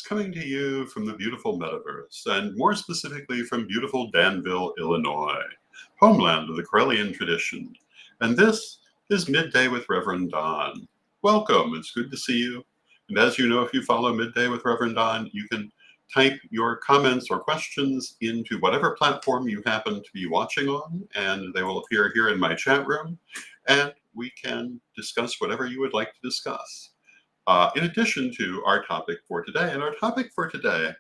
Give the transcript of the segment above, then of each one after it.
Coming to you from the beautiful metaverse, and more specifically from beautiful Danville, Illinois, homeland of the Correllian Tradition. And this is Midday with Rev Don. Welcome, it's good to see you. And as you know, if you follow Midday with Rev Don, you can type your comments or questions into whatever platform you happen to be watching on, and they will appear here in my chat room, and we can discuss whatever you would like to discuss. In addition to our topic for today, and our topic for today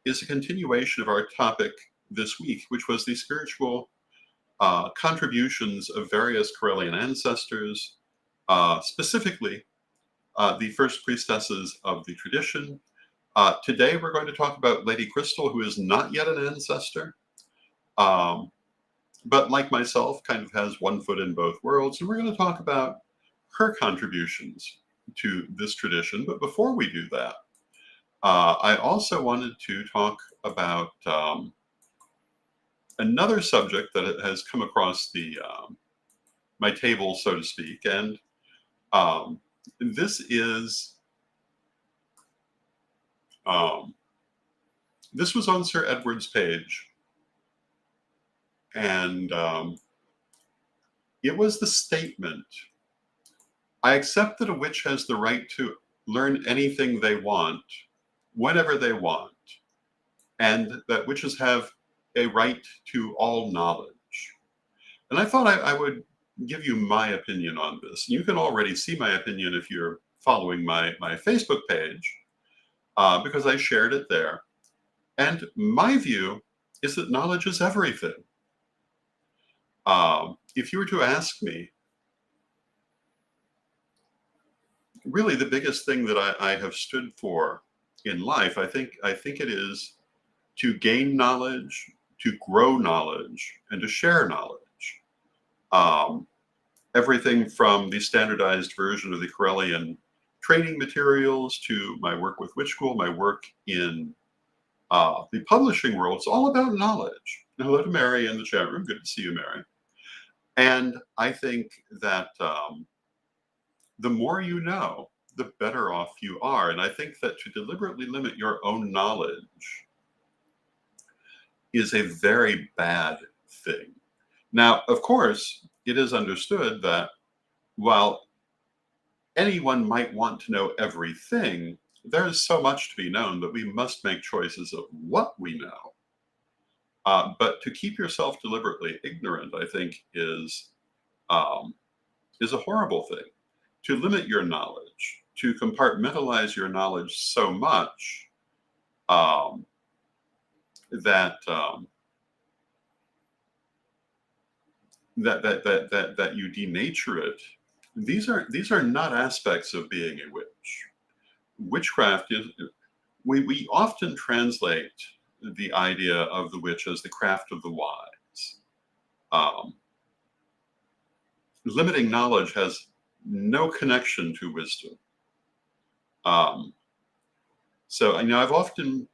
is a continuation of our topic this week, which was the spiritual contributions of various Correllian ancestors, specifically the first priestesses of the tradition. Today we're going to talk about Lady Krystel, who is not yet an ancestor, but like myself, kind of has one foot in both worlds, and we're going to talk about her contributions to this tradition. But before we do that, I also wanted to talk about another subject that has come across the my table, so to speak, and this was on Sir Edward's page, and it was the statement: I accept that a witch has the right to learn anything they want, whenever they want, and that witches have a right to all knowledge. And I thought I would give you my opinion on this. You can already see my opinion if you're following my Facebook page, because I shared it there. And my view is that knowledge is everything. If you were to ask me, really the biggest thing that I have stood for in life, I think it is to gain knowledge, to grow knowledge, and to share knowledge. Everything from the standardized version of the Correllian training materials to my work with Witch School, my work in the publishing world, it's all about knowledge. And hello to Mary in the chat room. Good to see you, Mary. And I think that the more you know, the better off you are. And I think that to deliberately limit your own knowledge is a very bad thing. Now, of course, it is understood that while anyone might want to know everything, there is so much to be known that we must make choices of what we know. But to keep yourself deliberately ignorant, I think, is a horrible thing. To limit your knowledge, to compartmentalize your knowledge so much that you denature it. These are not aspects of being a witch. Witchcraft is, we often translate the idea of the witch as the craft of the wise. Limiting knowledge has no connection to wisdom. So I know I've often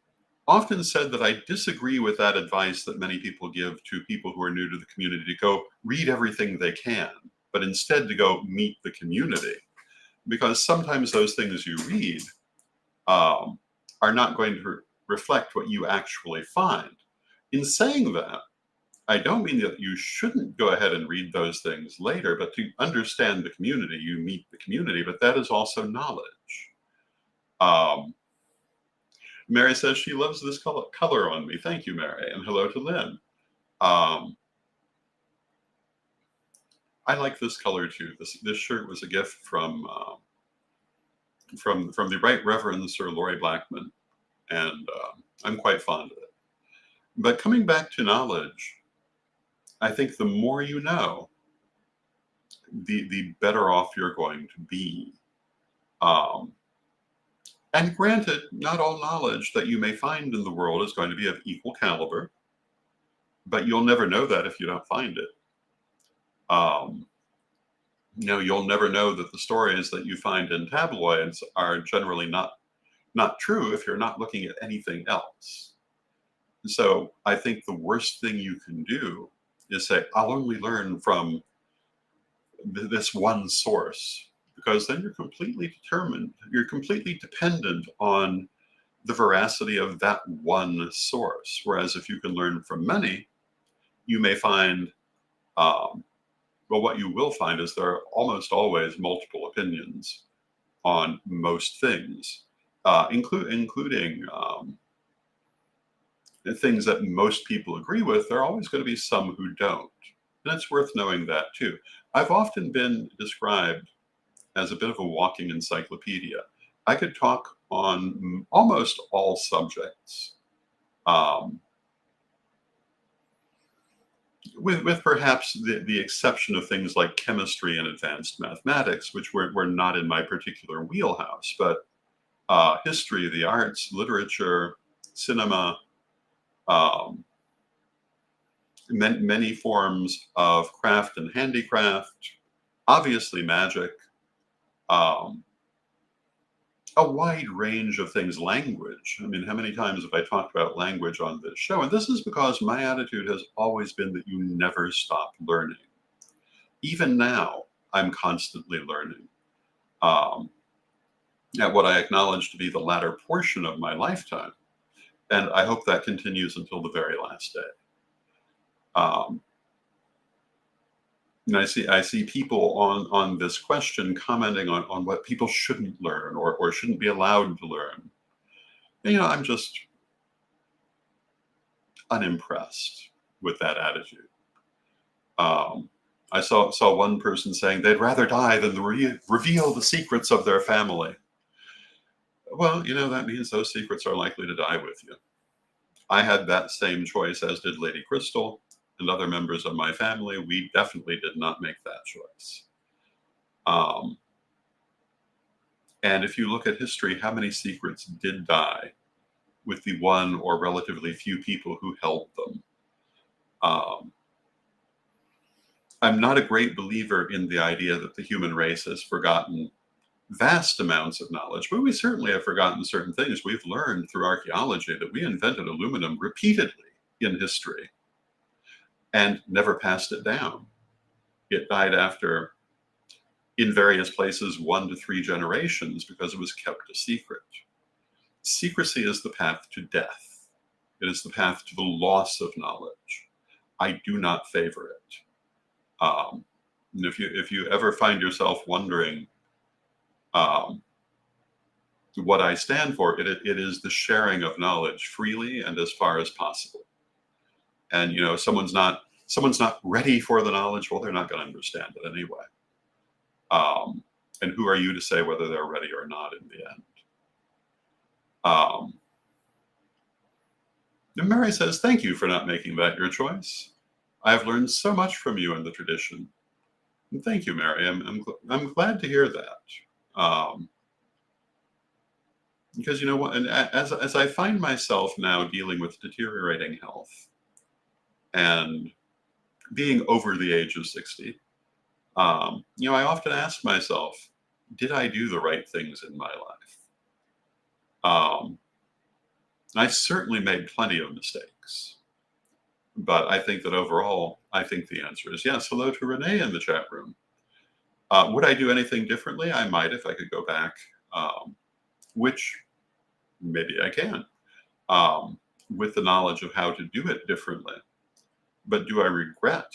said that I disagree with that advice that many people give to people who are new to the community, to go read everything they can, but instead to go meet the community. Because sometimes those things you read are not going to reflect what you actually find. In saying that, I don't mean that you shouldn't go ahead and read those things later, but to understand the community, you meet the community, but that is also knowledge. Mary says she loves this color on me. Thank you, Mary, and hello to Lynn. I like this color too. This shirt was a gift from the Right Reverend Sir Laurie Blackman, and I'm quite fond of it. But coming back to knowledge, I think the more you know, the better off you're going to be. And granted, not all knowledge that you may find in the world is going to be of equal caliber, but you'll never know that if you don't find it. You'll never know that the stories that you find in tabloids are generally not true if you're not looking at anything else. So I think the worst thing you can do is say, I'll only learn from this one source, because then you're completely dependent on the veracity of that one source. Whereas if you can learn from many, you may find, well, what you will find is there are almost always multiple opinions on most things, including the things that most people agree with. There are always going to be some who don't. And it's worth knowing that too. I've often been described as a bit of a walking encyclopedia. I could talk on almost all subjects, with perhaps the exception of things like chemistry and advanced mathematics, which were not in my particular wheelhouse, but history, the arts, literature, cinema, um, many forms of craft and handicraft, obviously magic, um, a wide range of things, language. I mean, how many times have I talked about language on this show? And this is because my attitude has always been that you never stop learning. Even now, I'm constantly learning. At what I acknowledge to be the latter portion of my lifetime. And I hope that continues until the very last day. And I see people on this question commenting on what people shouldn't learn or shouldn't be allowed to learn. And, I'm just unimpressed with that attitude. I saw one person saying they'd rather die than reveal the secrets of their family. Well, that means those secrets are likely to die with you. I had that same choice, as did Lady Krystel and other members of my family. We definitely did not make that choice. And if you look at history, how many secrets did die with the one or relatively few people who held them? I'm not a great believer in the idea that the human race has forgotten vast amounts of knowledge, but we certainly have forgotten certain things. We've learned through archaeology that we invented aluminum repeatedly in history and never passed it down. It died after, in various places, 1 to 3 generations because it was kept a secret. Secrecy is the path to death. It is the path to the loss of knowledge. I do not favor it. And if you ever find yourself wondering what I stand for, it is the sharing of knowledge freely and as far as possible. And someone's not ready for the knowledge, well, they're not going to understand it anyway. And who are you to say whether they're ready or not in the end? And Mary says, thank you for not making that your choice. I have learned so much from you in the tradition. And thank you, Mary. I'm glad to hear that. Because you know what, and as I find myself now dealing with deteriorating health and being over the age of 60, I often ask myself, did I do the right things in my life? I certainly made plenty of mistakes, but I think that overall, I think the answer is yes. Hello to Renee in the chat room. Would I do anything differently? I might if I could go back, which maybe I can, with the knowledge of how to do it differently. But do I regret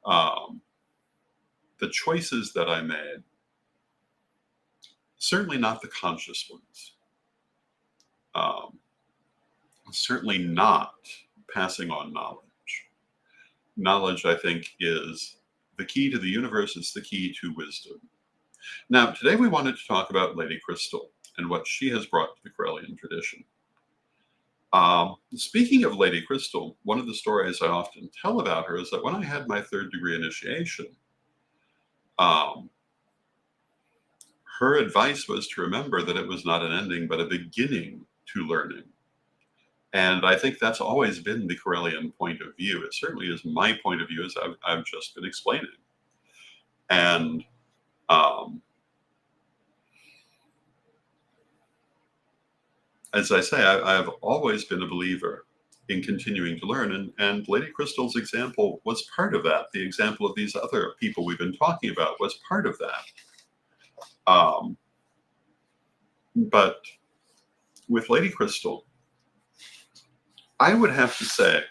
the choices that I made? Certainly not the conscious ones. Certainly not passing on knowledge. Knowledge, I think, is the key to the universe. It's the key to wisdom. Now, today we wanted to talk about Lady Krystel and what she has brought to the Correllian tradition. Speaking of Lady Krystel, one of the stories I often tell about her is that when I had my 3rd degree initiation, her advice was to remember that it was not an ending, but a beginning to learning. And I think that's always been the Correllian point of view. It certainly is my point of view, as I've just been explaining. And as I say, I've always been a believer in continuing to learn. And Lady Krystel's example was part of that. The example of these other people we've been talking about was part of that. But with Lady Krystel, I would have to say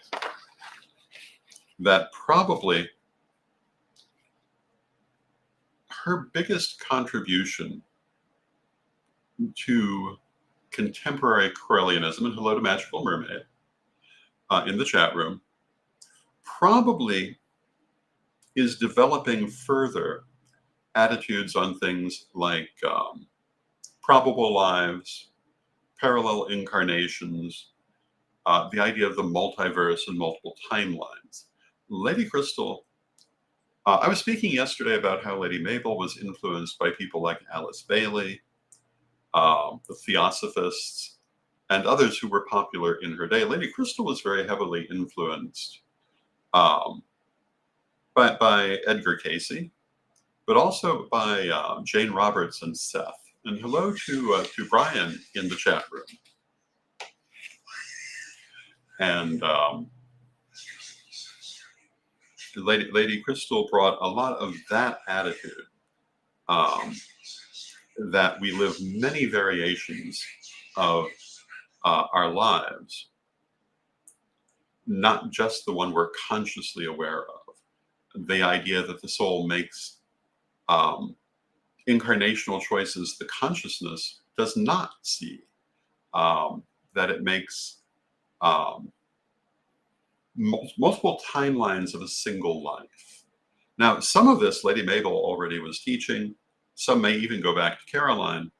that probably her biggest contribution to contemporary Correllianism, and hello to Magical Mermaid in the chat room, probably is developing further attitudes on things like probable lives, parallel incarnations, the idea of the multiverse and multiple timelines. Lady Krystel, I was speaking yesterday about how Lady Mabel was influenced by people like Alice Bailey, the Theosophists, and others who were popular in her day. Lady Krystel was very heavily influenced by Edgar Casey, but also by Jane Roberts and Seth. And hello to Brian in the chat room. And Lady Krystel brought a lot of that attitude, that we live many variations of our lives, not just the one we're consciously aware of. The idea that the soul makes incarnational choices the consciousness does not see, that it makes multiple timelines of a single life. Now, some of this Lady Mabel already was teaching. Some may even go back to Caroline.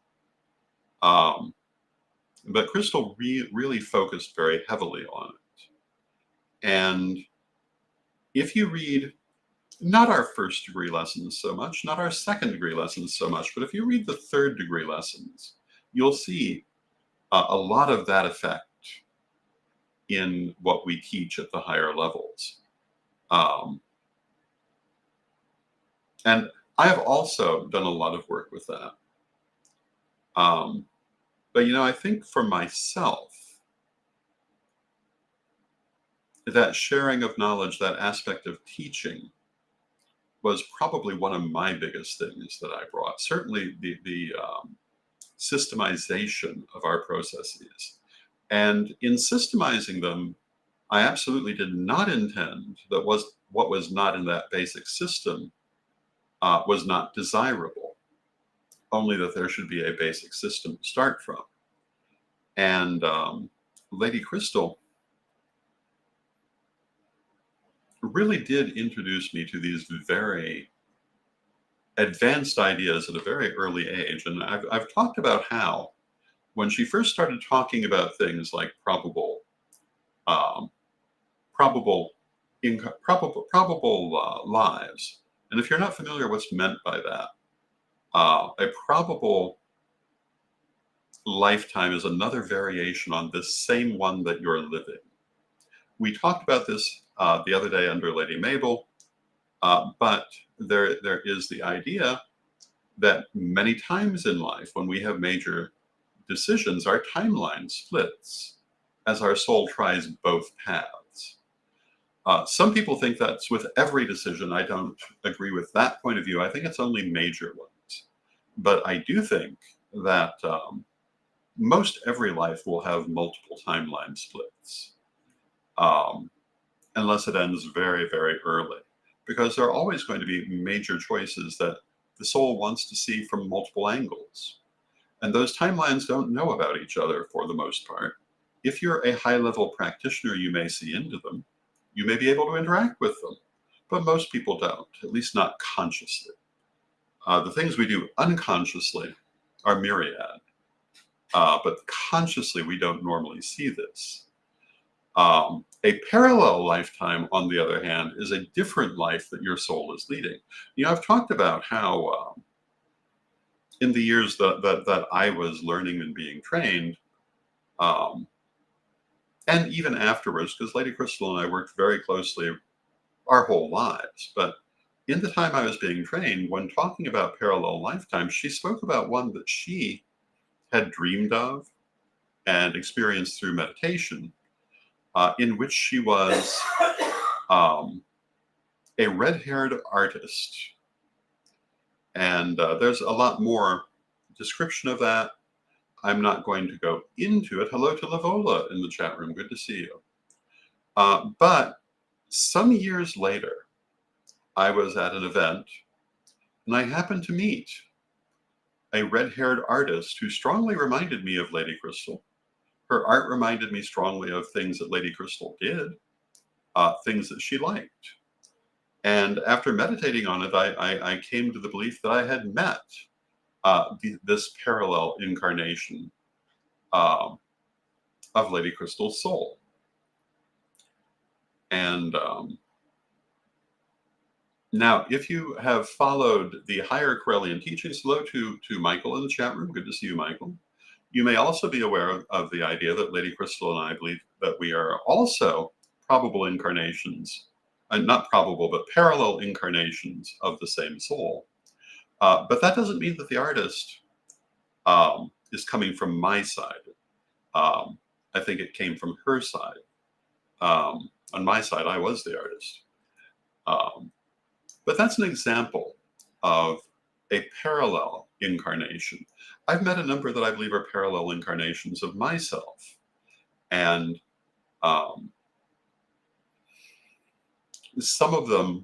But Krystel really focused very heavily on it. And if you read, not our first degree lessons so much, not our second degree lessons so much, but if you read the third degree lessons, you'll see a lot of that effect in what we teach at the higher levels. And I have also done a lot of work with that. But, you know, I think for myself, that sharing of knowledge, that aspect of teaching, was probably one of my biggest things that I brought. Certainly the systemization of our processes. And in systemizing them, I absolutely did not intend that what was not in that basic system was not desirable, only that there should be a basic system to start from. And Lady Krystel really did introduce me to these very advanced ideas at a very early age. And I've talked about how when she first started talking about things like probable lives, and if you're not familiar what's meant by that, a probable lifetime is another variation on this same one that you're living. We talked about this the other day under Lady Mabel, but there is the idea that many times in life when we have major decisions, our timeline splits as our soul tries both paths. Some people think that's with every decision. I don't agree with that point of view. I think it's only major ones. But I do think that most every life will have multiple timeline splits, unless it ends very, very early, because there are always going to be major choices that the soul wants to see from multiple angles. And those timelines don't know about each other for the most part. If you're a high-level practitioner, you may see into them. You may be able to interact with them, but most people don't, at least not consciously. The things we do unconsciously are myriad, but consciously we don't normally see this. A parallel lifetime, on the other hand, is a different life that your soul is leading. You know, I've talked about how in the years that I was learning and being trained, and even afterwards, because Lady Krystel and I worked very closely our whole lives, but in the time I was being trained, when talking about parallel lifetimes, she spoke about one that she had dreamed of and experienced through meditation, in which she was a red-haired artist. And there's a lot more description of that. I'm not going to go into it. Hello to Lavola in the chat room. Good to see you. But some years later, I was at an event and I happened to meet a red-haired artist who strongly reminded me of Lady Krystel. Her art reminded me strongly of things that Lady Krystel did, things that she liked. And after meditating on it, I came to the belief that I had met this parallel incarnation of Lady Krystel's soul. And now, if you have followed the higher Correllian teachings, hello to Michael in the chat room. Good to see you, Michael. You may also be aware of the idea that Lady Krystel and I believe that we are also probable incarnations, not probable, but parallel incarnations of the same soul. But that doesn't mean that the artist is coming from my side. I think it came from her side. On my side, I was the artist. But that's an example of a parallel incarnation. I've met a number that I believe are parallel incarnations of myself. And some of them,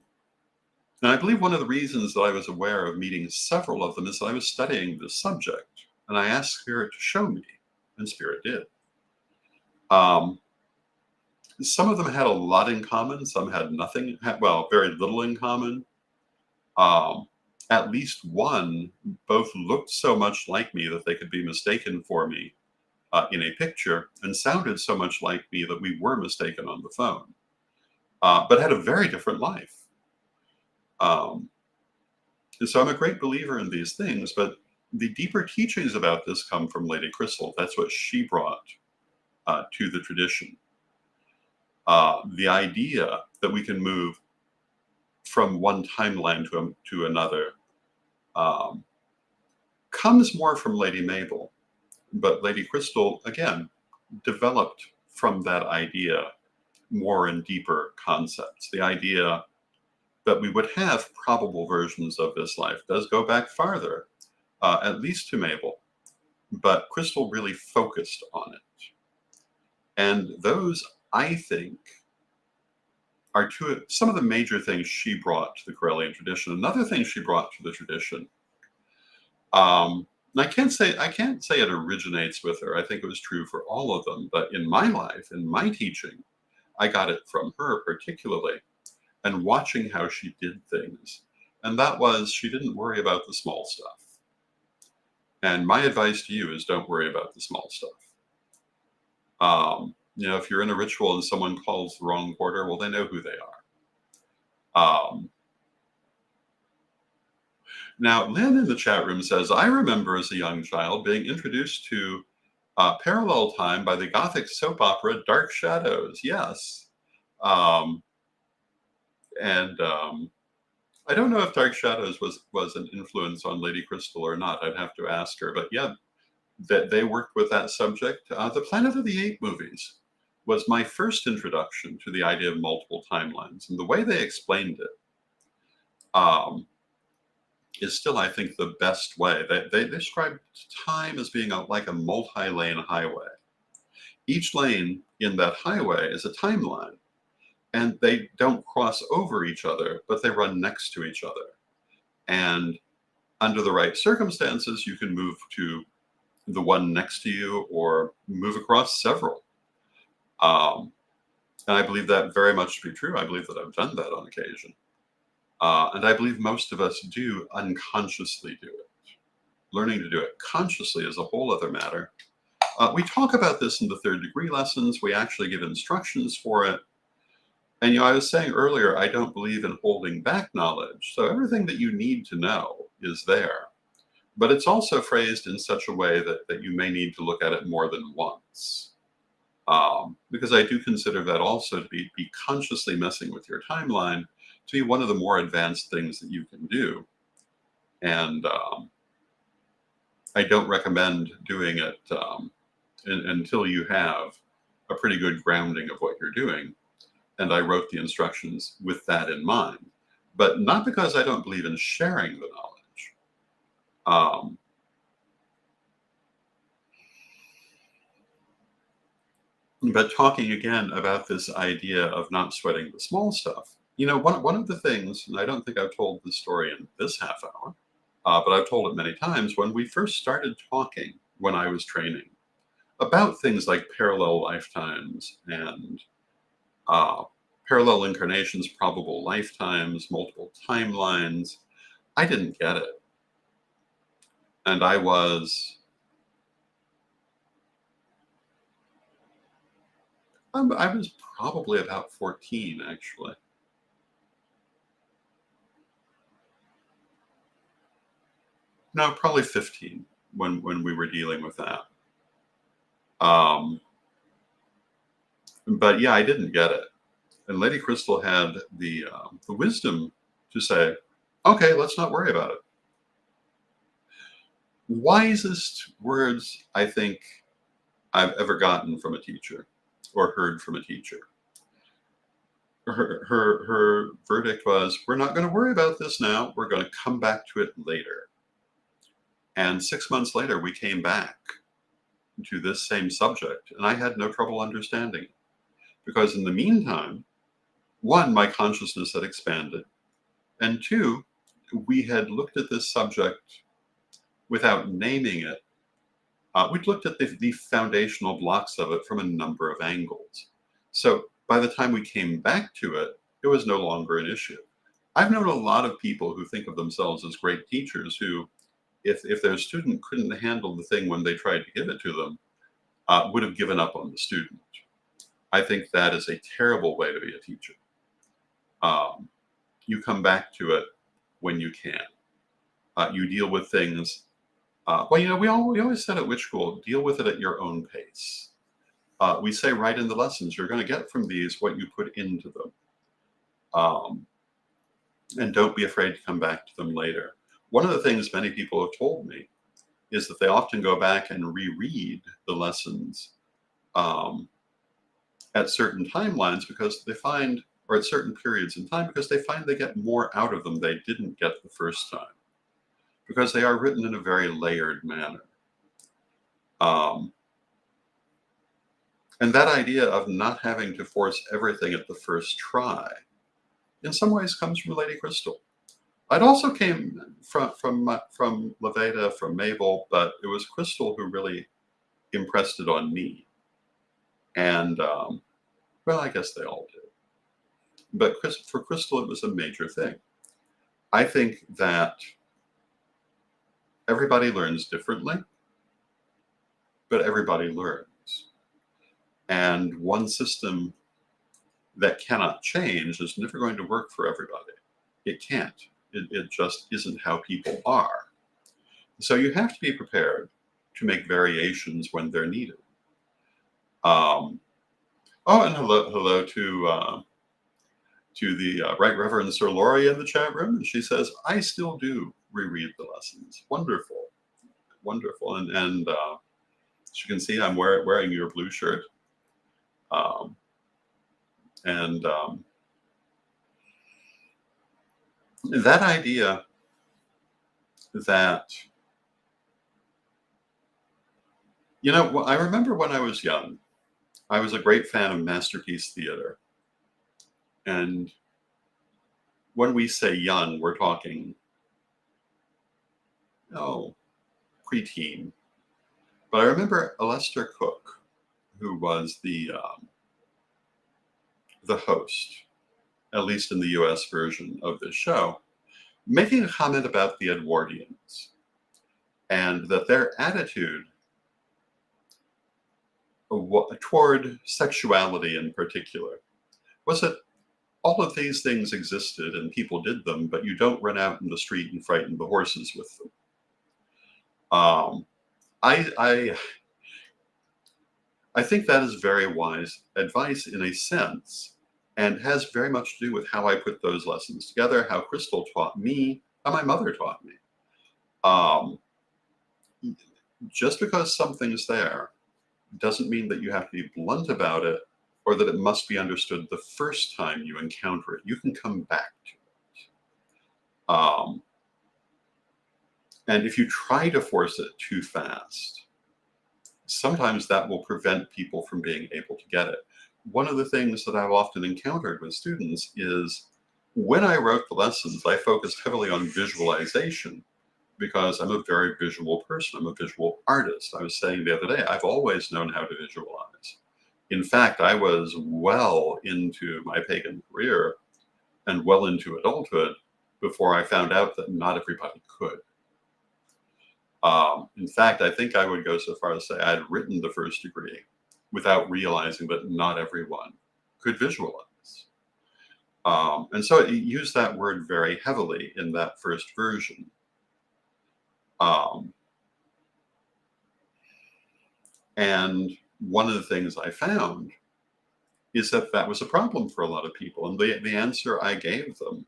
and I believe one of the reasons that I was aware of meeting several of them is that I was studying this subject. And I asked Spirit to show me, and Spirit did. Some of them had a lot in common. Some had nothing, well, very little in common. At least one, both looked so much like me that they could be mistaken for me in a picture, and sounded so much like me that we were mistaken on the phone, but had a very different life. And so I'm a great believer in these things, but the deeper teachings about this come from Lady Krystel. That's what she brought to the tradition. The idea that we can move from one timeline to another comes more from Lady Mabel, but Lady Krystel, again, developed from that idea more and deeper concepts. The idea that we would have probable versions of this life does go back farther, at least to Mabel, but Krystel really focused on it. And those, I think, are some of the major things she brought to the Correllian tradition. Another thing she brought to the tradition, and I can't say it originates with her. I think it was true for all of them. But in my life, in my teaching, I got it from her particularly, and watching how she did things. And that was, she didn't worry about the small stuff. And my advice to you is don't worry about the small stuff. If you're in a ritual and someone calls the wrong quarter, well, they know who they are. Now, Lynn in the chat room says, I remember as a young child being introduced to parallel time by the Gothic soap opera Dark Shadows. Yes. I don't know if Dark Shadows was an influence on Lady Krystel or not. I'd have to ask her. But yeah, that they worked with that subject. The Planet of the Apes movies was my first introduction to the idea of multiple timelines. And the way they explained it is still, I think, the best way. They described time as being like a multi-lane highway. Each lane in that highway is a timeline. And they don't cross over each other, but they run next to each other. And under the right circumstances, you can move to the one next to you or move across several. And I believe that very much to be true. I believe that I've done that on occasion. And I believe most of us do unconsciously do it. Learning to do it consciously is a whole other matter. We talk about this in the third degree lessons. We actually give instructions for it. And I was saying earlier, I don't believe in holding back knowledge. So everything that you need to know is there. But it's also phrased in such a way that you may need to look at it more than once. Because I do consider that also to be consciously messing with your timeline to be one of the more advanced things that you can do. And I don't recommend doing it until you have a pretty good grounding of what you're doing. And I wrote the instructions with that in mind. But not because I don't believe in sharing the knowledge. But talking again about this idea of not sweating the small stuff, one of the things, and I don't think I've told this story in this half hour, but I've told it many times, when we first started talking when I was training about things like parallel lifetimes and uh, parallel incarnations, probable lifetimes, multiple timelines, I didn't get it. And I was probably about 14, actually. No, probably 15 when we were dealing with that. Um, but yeah, I didn't get it. And Lady Krystel had the wisdom to say, "Okay, let's not worry about it." Wisest words I think I've ever gotten from a teacher or heard from a teacher. Her verdict was, "We're not going to worry about this now. We're going to come back to it later." And 6 months later, we came back to this same subject, and I had no trouble understanding it. Because in the meantime, one, my consciousness had expanded, and two, we had looked at this subject without naming it. We'd looked at the foundational blocks of it from a number of angles. So by the time we came back to it, it was no longer an issue. I've known a lot of people who think of themselves as great teachers who, if their student couldn't handle the thing when they tried to give it to them, would have given up on the student. I think that is a terrible way to be a teacher. Um, you come back to it when you can. You deal with things. We always said at Witch School, deal with it at your own pace. We say right in the lessons, you're going to get from these what you put into them. And don't be afraid to come back to them later. One of the things many people have told me is that they often go back and reread the lessons at certain timelines because they find, or at certain periods in time, because they find they get more out of them they didn't get the first time, because they are written in a very layered manner. And that idea of not having to force everything at the first try, in some ways, comes from Lady Krystel. It also came from Leveda, from Mabel, but it was Krystel who really impressed it on me. And well, I guess they all did. But for Krystel, it was a major thing. I think that everybody learns differently, but everybody learns. And one system that cannot change is never going to work for everybody. It can't. It just isn't how people are. So you have to be prepared to make variations when they're needed. And hello to the Right Reverend Sir Laurie in the chat room. And she says, I still do reread the lessons. Wonderful. Wonderful. And as you can see, I'm wearing your blue shirt. That idea that, I remember when I was young, I was a great fan of Masterpiece Theater. And when we say young, we're talking, preteen. But I remember Alester Cook, who was the host, at least in the US version of this show, making a comment about the Edwardians and that their attitude toward sexuality in particular was that all of these things existed and people did them, but you don't run out in the street and frighten the horses with them. I think that is very wise advice in a sense, and has very much to do with how I put those lessons together, how Krystel taught me, how my mother taught me. Just because something's there doesn't mean that you have to be blunt about it or that it must be understood the first time you encounter it. You can come back to it. And if you try to force it too fast, sometimes that will prevent people from being able to get it. One of the things that I've often encountered with students is when I wrote the lessons, I focused heavily on visualization because I'm a very visual person. I'm a visual artist. I was saying the other day, I've always known how to visualize. In fact, I was well into my pagan career and well into adulthood before I found out that not everybody could. In fact, I think I would go so far as to say I'd written the first degree without realizing that not everyone could visualize. And so it used that word very heavily in that first version. And one of the things I found is that that was a problem for a lot of people. And the answer I gave them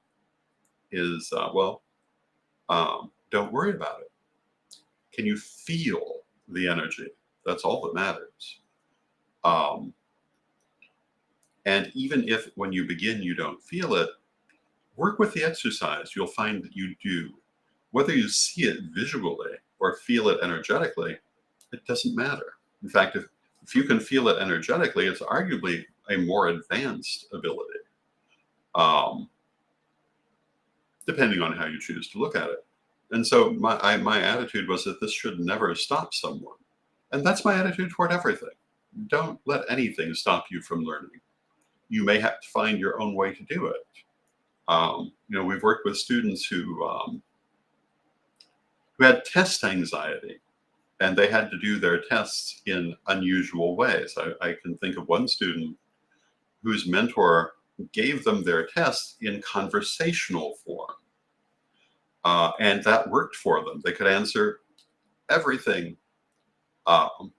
is, don't worry about it. Can you feel the energy? That's all that matters. And even if when you begin you don't feel it, work with the exercise. You'll find that you do. Whether you see it visually or feel it energetically, it doesn't matter. In fact, if you can feel it energetically, it's arguably a more advanced ability, depending on how you choose to look at it. And so my attitude was that this should never stop someone. And that's my attitude toward everything. Don't let anything stop you from learning. You may have to find your own way to do it. We've worked with students who had test anxiety, and they had to do their tests in unusual ways. I can think of one student whose mentor gave them their tests in conversational form. And that worked for them. They could answer everything and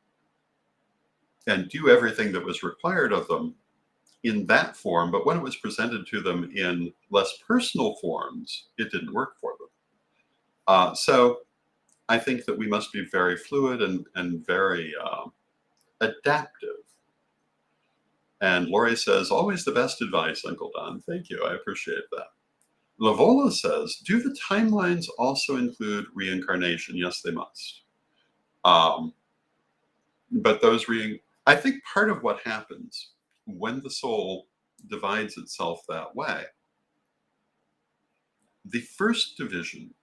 do everything that was required of them in that form. But when it was presented to them in less personal forms, it didn't work for them. So I think that we must be very fluid and very adaptive. And Lori says, always the best advice, Uncle Don. Thank you. I appreciate that. Lavola says, do the timelines also include reincarnation? Yes, they must. But I think part of what happens when the soul divides itself that way, the first division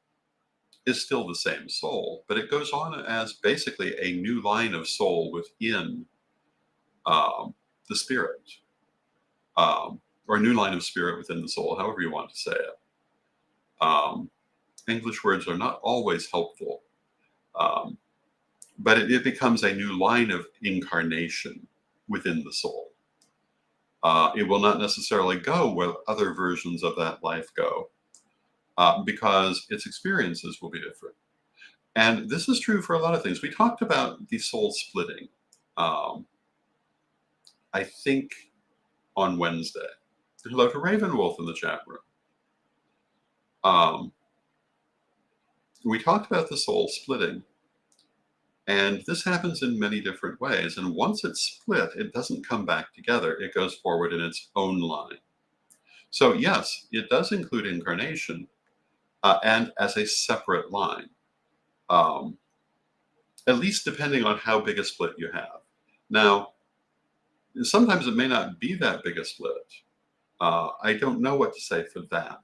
is still the same soul, but it goes on as basically a new line of soul within the spirit, or a new line of spirit within the soul, however you want to say it. English words are not always helpful, but it becomes a new line of incarnation within the soul. It will not necessarily go where other versions of that life go, because its experiences will be different. And this is true for a lot of things. We talked about the soul splitting, I think, on Wednesday. Hello to Ravenwolf in the chat room. We talked about the soul splitting, and this happens in many different ways. And once it's split, it doesn't come back together. It goes forward in its own line. So yes, it does include incarnation, and as a separate line, at least depending on how big a split you have. Now, sometimes it may not be that big a split. I don't know what to say for that.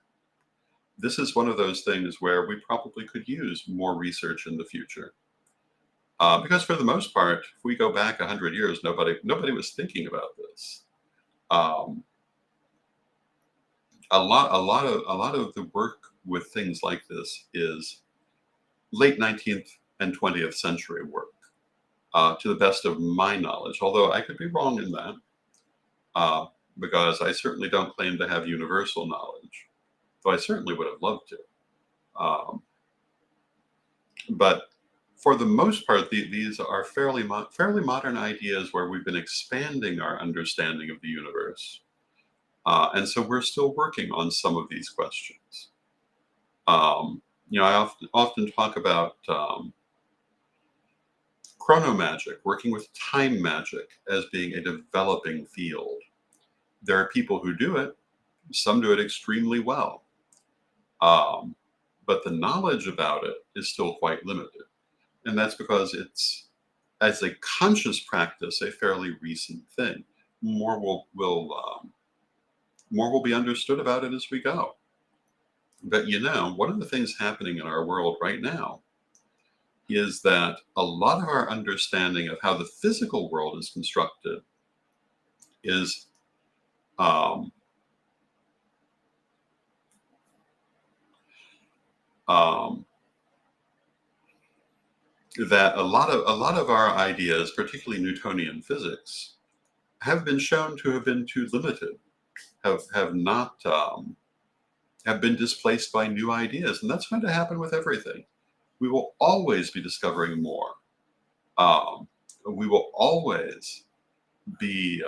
This is one of those things where we probably could use more research in the future. Because for the most part, if we go back 100 years, nobody was thinking about this. A lot of the work with things like this is late 19th and 20th century work, to the best of my knowledge, although I could be wrong in that, because I certainly don't claim to have universal knowledge, though I certainly would have loved to. But for the most part, these are fairly modern ideas where we've been expanding our understanding of the universe. And so we're still working on some of these questions. I often talk about chronomagic, working with time magic, as being a developing field. There are people who do it. Some do it extremely well. But the knowledge about it is still quite limited. And that's because it's as a conscious practice, a fairly recent thing. More will be understood about it as we go. But one of the things happening in our world right now is that a lot of our understanding of how the physical world is constructed is um, um, that a lot of our ideas, particularly Newtonian physics, have been shown to have been too limited, have not have been displaced by new ideas, and that's going to happen with everything. We will always be discovering more. We will always be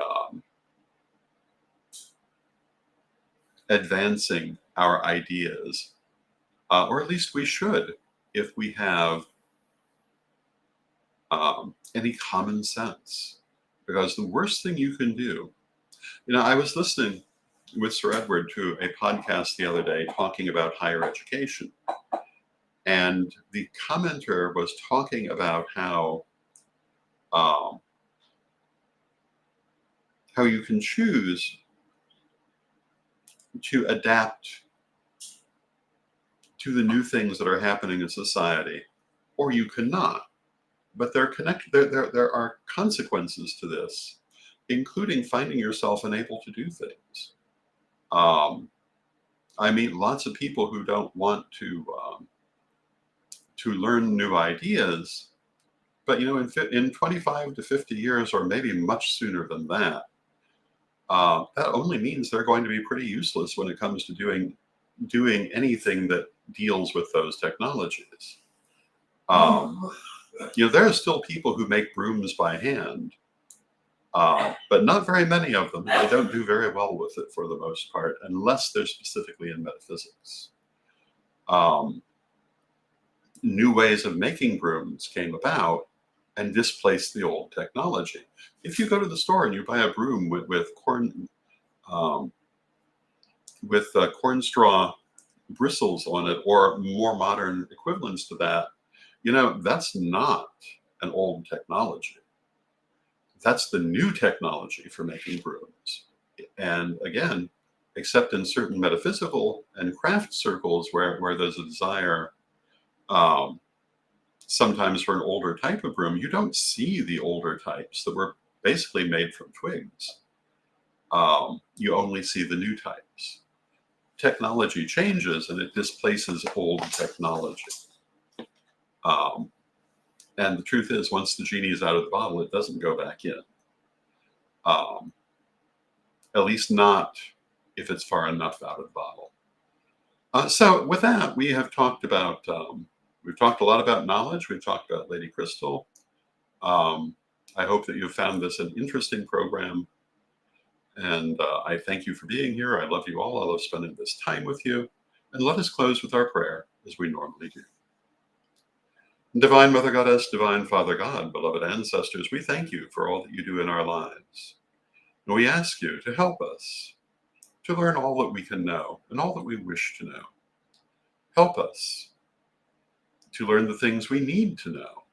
advancing our ideas, or at least we should, if we have any common sense. Because the worst thing you can do, I was listening with Sir Edward to a podcast the other day talking about higher education. And the commenter was talking about how you can choose to adapt to the new things that are happening in society, or you cannot. But they're connected. There are consequences to this, including finding yourself unable to do things. I meet lots of people who don't want to learn new ideas, but in 25 to 50 years, or maybe much sooner than that, that only means they're going to be pretty useless when it comes to doing anything that deals with those technologies. There are still people who make brooms by hand, but not very many of them. They don't do very well with it for the most part, unless they're specifically in metaphysics. New ways of making brooms came about and displaced the old technology. If you go to the store and you buy a broom with corn straw bristles on it, or more modern equivalents to that, that's not an old technology. That's the new technology for making brooms. And again, except in certain metaphysical and craft circles where there's a desire sometimes for an older type of broom, you don't see the older types that were basically made from twigs. You only see the new types. Technology changes and it displaces old technology. And the truth is, once the genie is out of the bottle, it doesn't go back in. At least not if it's far enough out of the bottle. So with that, we have talked about, we've talked a lot about knowledge. We've talked about Lady Krystel. I hope that you've found this an interesting program. And I thank you for being here. I love you all. I love spending this time with you. And let us close with our prayer, as we normally do. Divine Mother Goddess, Divine Father God, beloved ancestors, we thank you for all that you do in our lives. And we ask you to help us to learn all that we can know and all that we wish to know. Help us to learn the things we need to know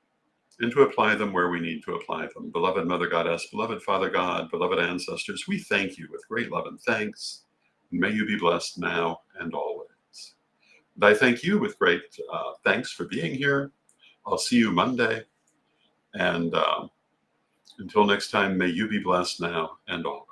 and to apply them where we need to apply them. Beloved Mother Goddess, beloved Father God, beloved ancestors, we thank you with great love and thanks. May you be blessed now and always. And I thank you with great thanks for being here. I'll see you Monday. And until next time, may you be blessed now and always.